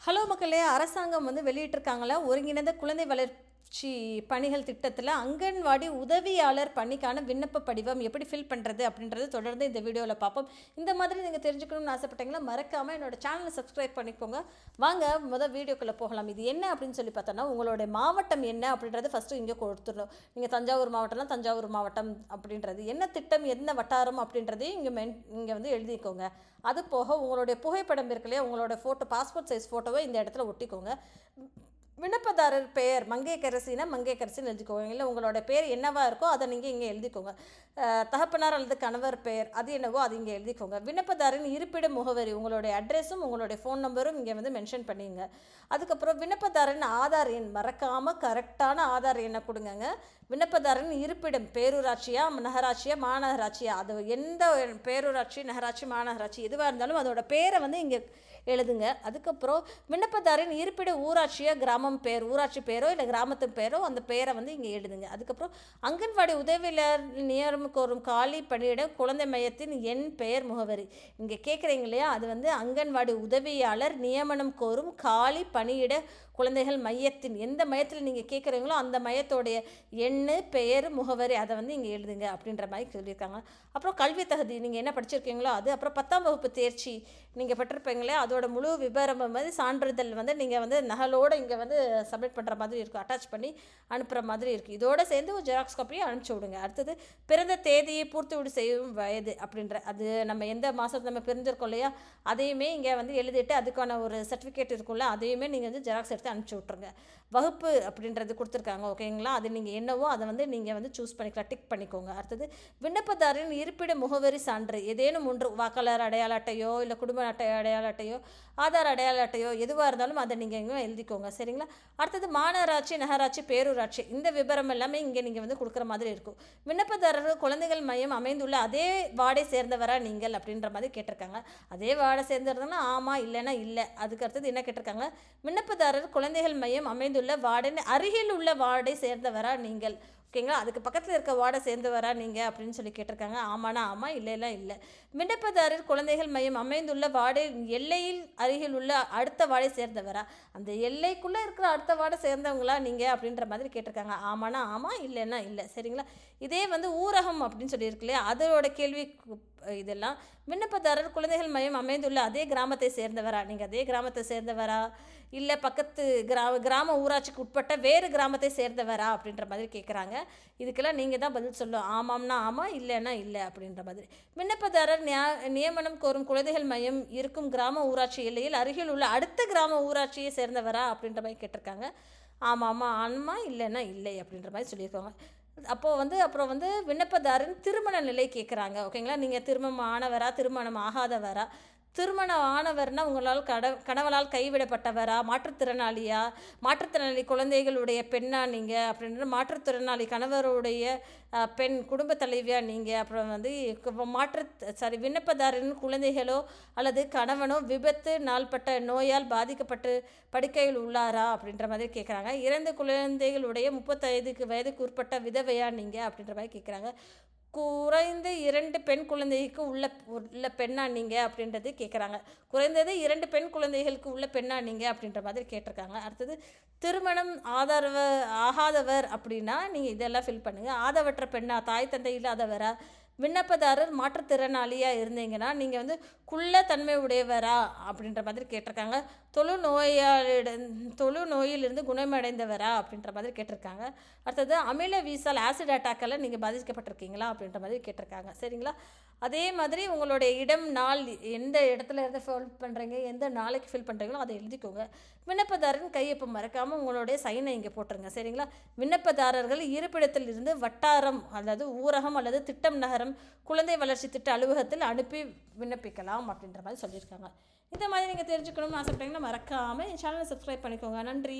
Hello மக்களே, அரசாங்கம் வெளியிட்டிருக்காங்களா ஒருங்கிணைந்த குழந்தை வளர்ச்சி பணிகள் திட்டத்தில் அங்கன்வாடி உதவியாளர் பணிக்கான விண்ணப்ப படிவம் எப்படி ஃபில் பண்ணுறது அப்படின்றது தொடர்ந்து இந்த வீடியோவில் பார்ப்போம். இந்த மாதிரி நீங்கள் தெரிஞ்சுக்கணும்னு ஆசைப்பட்டீங்களா மறக்காமல் என்னோட சேனலை சப்ஸ்கிரைப் பண்ணிக்கோங்க. வாங்க வீடியோக்குள்ளே போகலாம். இது என்ன அப்படின்னு சொல்லி பார்த்தோன்னா, உங்களுடைய மாவட்டம் என்ன அப்படின்றது ஃபஸ்ட்டு இங்கே கொடுத்துடணும். நீங்கள் தஞ்சாவூர் மாவட்டம்னா தஞ்சாவூர் மாவட்டம் அப்படின்றது என்ன திட்டம், என்ன வட்டாரம் அப்படின்றதையும் இங்கே எழுதிக்கோங்க. அது போக உங்களுடைய புகைப்படம் இருக்கு இல்லையா, உங்களோட ஃபோட்டோ, பாஸ்போர்ட் சைஸ் ஃபோட்டோவை இந்த இடத்துல ஒட்டிக்கோங்க. விண்ணப்பதாரர் பெயர் மங்கையரசினா மங்கையரசின்னு எழுதிக்கோங்க. இல்லை உங்களோட பேர் என்னவா இருக்கோ அதை நீங்கள் இங்கே எழுதிக்கோங்க. தகப்பனார் அல்லது கணவர் பெயர் அது என்னவோ அது இங்கே எழுதிக்கோங்க. விண்ணப்பதாரின் இருப்பிட முகவரி, உங்களுடைய அட்ரெஸும் உங்களுடைய ஃபோன் நம்பரும் இங்கே மென்ஷன் பண்ணிங்க. அதுக்கப்புறம் விண்ணப்பதாரின் ஆதார் எண், மறக்காமல் கரெக்டான ஆதார் எண்ணை கொடுங்க. விண்ணப்பதாரின் இருப்பிடம் பேரூராட்சியா நகராட்சியா மாநகராட்சியா, அது எந்த பேரூராட்சி நகராட்சி மாநகராட்சி எதுவாக இருந்தாலும் அதோட பேரை இங்கே எழுதுங்க. அதுக்கப்புறம் விண்ணப்பதாரின் இருப்பிட ஊராட்சியா கிராமம் பேர், ஊராட்சி பேரோ இல்லை கிராமத்து பேரோ அந்த பேரை இங்கே எழுதுங்க. அதுக்கப்புறம் அங்கன்வாடி உதவியாளர் நியமனம் கோரும் காலி பணியிடம் குழந்தை மையத்தின் எண் பெயர் முகவரி. இங்கே கேட்குறீங்க இல்லையா, அது அங்கன்வாடி உதவியாளர் நியமனம் கோரும் காலி பணியிட குழந்தைகள் மையத்தின், எந்த மையத்தில் நீங்கள் கேட்குறீங்களோ அந்த மையத்தோடைய எண்ணு பெயர் முகவரி அதை இங்கே எழுதுங்க அப்படின்ற மாதிரி சொல்லியிருக்காங்க. அப்புறம் கல்வி தகுதி, நீங்கள் என்ன படிச்சிருக்கீங்களோ அது, அப்புறம் 10ஆம் வகுப்பு தேர்ச்சி நீங்கள் பெற்றிருப்பீங்களே அதோட முழு விபரம் சான்றிதழ் நீங்கள் நகலோடு இங்கே சப்மிட் பண்ணுற மாதிரி இருக்கும், அட்டாச் பண்ணி அனுப்புகிற மாதிரி இருக்குது. இதோடு சேர்ந்து ஒரு ஜெராக்ஸ் காப்பியை அனுப்பிச்சி விடுங்க. அடுத்தது பிறந்த தேதியை பூர்த்தி செய்யும் வயது அப்படின்ற, அது நம்ம எந்த மாதம் நம்ம பிறந்திருக்கோம் இல்லையா அதையுமே இங்கே எழுதிட்டு அதுக்கான ஒரு சர்டிஃபிகேட் இருக்கும்ல அதையுமே நீங்கள் ஜெராக்ஸ் எடுத்து அனுப்பிச்சி விட்ருங்க. வகுப்பு அப்படின்றது கொடுத்துருக்காங்க ஓகேங்களா, அது நீங்கள் என்னவோ அதை நீங்கள் சூஸ் பண்ணிக்கலாம், டிக் பண்ணிக்கோங்க. அடுத்தது விண்ணப்பதாரின் இருப்பிட முகவரி சான்று ஏதேனும் ஒன்று, வாக்காளர் அடையாள அட்டையோ இல்லை குடும்ப அடையாள அட்டையோ ஆதார் அடையாள அட்டையோ எதுவாக இருந்தாலும் அதை நீங்கள் இங்கே எழுதிக்கோங்க சரிங்களா. அடுத்தது மாநகராட்சி நகராட்சி பேரூராட்சி இந்த விபரம் எல்லாமே இங்கே நீங்கள் கொடுக்குற மாதிரி இருக்கும். விண்ணப்பதாரர்கள் குழந்தைகள் மையம் அமைந்துள்ள அதே வார்டை சேர்ந்தவரா நீங்கள் அப்படின்ற மாதிரி கேட்டிருக்காங்க. அதே வார்டை சேர்ந்தவர்னா ஆமாம் இல்லைன்னா இல்லை. அதுக்கு அடுத்தது என்ன கேட்டிருக்காங்க, விண்ணப்பதாரர் குழந்தைகள் மையம் அமைந்துள்ள வார்டன் அருகில் உள்ள வார்டை சேர்ந்தவரா நீங்கள் ஓகேங்களா, அதுக்கு பக்கத்தில் இருக்க வார்டை சேர்ந்தவரா நீங்கள் அப்படின்னு சொல்லி கேட்டிருக்காங்க. ஆமானா ஆமாம் இல்லைலாம் இல்லை. விண்ணப்பதாரர் குழந்தைகள் மையம் அமைந்துள்ள வார்டை எல்லையில் அருகில் உள்ள அடுத்த வார்டை சேர்ந்தவரா, அந்த எல்லைக்குள்ளே இருக்கிற அடுத்த வார்டை சேர்ந்தவங்களா நீங்கள் அப்படின்ற மாதிரி கேட்டிருக்காங்க. ஆமானா ஆமாம் இல்லைன்னா இல்லை சரிங்களா. இதே ஊரகம் அப்படின்னு சொல்லியிருக்கு இல்லையா, அதோட கேள்வி இதெல்லாம் விண்ணப்பதாரர் குழந்தைகள் மையம் அமைந்துள்ள அதே கிராமத்தை சேர்ந்தவரா, நீங்கள் அதே கிராமத்தை சேர்ந்தவரா இல்லை பக்கத்து கிராம ஊராட்சிக்கு உட்பட்ட வேறு கிராமத்தை சேர்ந்தவரா அப்படின்ற மாதிரி கேட்குறாங்க. இதுக்கெல்லாம் நீங்கள் தான் பதில் சொல்லணும், ஆமாம்னா ஆமாம் இல்லைன்னா இல்லை அப்படின்ற மாதிரி. விண்ணப்பதாரர் நியமனம் கோரும் குழந்தைகள் மையம் இருக்கும் கிராம ஊராட்சி எல்லையில் அருகில் உள்ள அடுத்த கிராம ஊராட்சியை சேர்ந்தவரா அப்படின்ற மாதிரி கேட்டிருக்காங்க. ஆமாம் ஆமாம் இல்லைன்னா இல்லை அப்படின்ற மாதிரி சொல்லியிருக்காங்க. அப்புறம் விண்ணப்பதாரன் திருமண நிலை கேட்குறாங்க ஓகேங்களா. நீங்கள் திருமணம் ஆனவரா திருமணம் ஆகாதவரா, திருமணம் ஆனவர்னால் உங்களால் கணவனால் கைவிடப்பட்டவரா, மாற்றுத்திறனாளியா, மாற்றுத்திறனாளி குழந்தைகளுடைய பெண்ணா நீங்கள் அப்படின்ற, மாற்றுத்திறனாளி கணவருடைய பெண் குடும்ப தலைவியா நீங்கள், அப்புறம் விண்ணப்பதாரின் குழந்தைகளோ அல்லது கணவனோ விபத்து நாள்பட்ட நோயால் பாதிக்கப்பட்டு படுக்கையில் உள்ளாரா அப்படின்ற மாதிரி கேட்குறாங்க. இறந்த குழந்தைகளுடைய 35 வயதுக்கு உட்பட்ட விதவையா நீங்கள் அப்படின்ற மாதிரி கேட்குறாங்க. குறைந்த 2 பெண் குழந்தைக்கு உள்ள பெண்ணா நீங்கள் அப்படின்றது கேட்குறாங்க. குறைந்தது 2 பெண் குழந்தைகளுக்கு உள்ள பெண்ணா நீங்கள் அப்படின்ற மாதிரி கேட்டிருக்காங்க. அடுத்தது திருமணம் ஆகாதவர் அப்படின்னா நீங்கள் இதெல்லாம் ஃபில் பண்ணுங்கள். ஆதவற்ற பெண்ணா, தாய் தந்தை இல்லாதவரா, விண்ணப்பதாரர் மாற்றுத்திறனாளியாக இருந்தீங்கன்னா நீங்கள் குள்ள தன்மை உடையவரா அப்படின்ற மாதிரி கேட்டிருக்காங்க. தொழு நோயிலிருந்து குணமடைந்தவரா அப்படின்ற மாதிரி கேட்டிருக்காங்க. அடுத்தது அமில வீசால் ஆசிட் அட்டாக்கெல்லாம் நீங்கள் பாதிக்கப்பட்டிருக்கீங்களா அப்படின்ற மாதிரி கேட்டிருக்காங்க சரிங்களா. அதே மாதிரி உங்களுடைய இடம் நாள் எந்த இடத்துல இருந்து ஃபில் பண்ணுறீங்க, எந்த நாளைக்கு ஃபில் பண்ணுறீங்களோ அதை எழுதிக்கோங்க. விண்ணப்பதாரன் கையொப்ப மறக்காமல் உங்களுடைய சைனை இங்கே போட்டுருங்க சரிங்களா. விண்ணப்பதாரர்கள் இருப்பிடத்தில் இருந்து வட்டாரம் அதாவது ஊரகம் அல்லது திட்டம் நகரம் குழந்தை வளர்ச்சி திட்ட அலுவலகத்தில் அனுப்பி விண்ணப்பிக்கலாம் அப்படின்ற மாதிரி சொல்லியிருக்காங்க. இந்த மாதிரி நீங்கள் தெரிஞ்சுக்கணும்னு ஆசைப்பட்டீங்கன்னா மறக்காமல் என் சேனலை சப்ஸ்கிரைப் பண்ணிக்கோங்க. நன்றி.